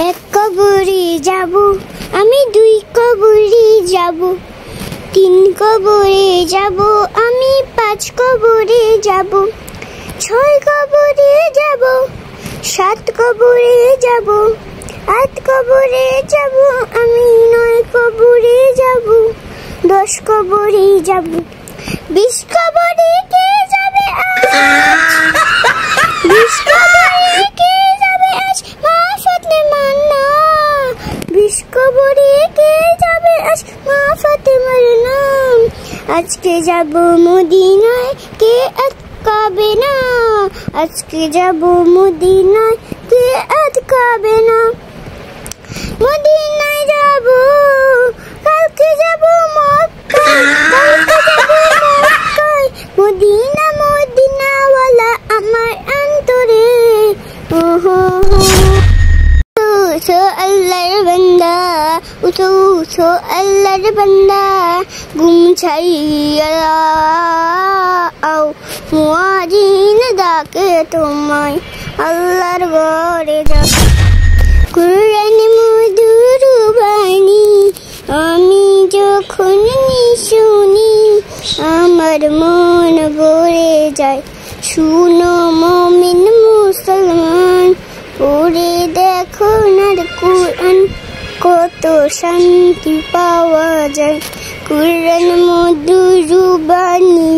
এক কবরে যাব আমি, দুই কবরে যাব, তিন কবরে যাব আমি, পাঁচ কবরে যাব, ছয় কবরে যাব, সাত কবরে যাব, আট কবরে যাব আমি, নয় কবরে যাব, 10 কবরে যাব, 20 কবরে কে যাবে আজ, 20 কবরে কে যাবে আজ মা ফাতেমার নাম, 20 কবরে কে যাবে আজ মা ফাতেমার নাম। আজকে যাব মদিনায়, কে আটকাবে না, আজকে যাব মদিনায়, কে আটকাবে না। মদিনায় যাব, কালকে যাব মক্কায়, কালকে যাব মক্কায়, মদিনা মদিনাওয়ালা আমার অন্তরে। উঠো আল্লাহর বান্দা, উঠো উঠো আল্লাহর বান্দা, ঘুম ছাইয়া আও, মুয়াজ্জিন ডাকে তোমায়, আল্লাহর ঘরে যাও। কুরআন মধুর বাণী আমি যখন শুনি, আমার মন ভরে যায়। শুনো মুমিন মুসলমান, পড়ে দেখো না কুরআন, কত শান্তি পাওয়া যায়। কুরআন মধুর বাণী।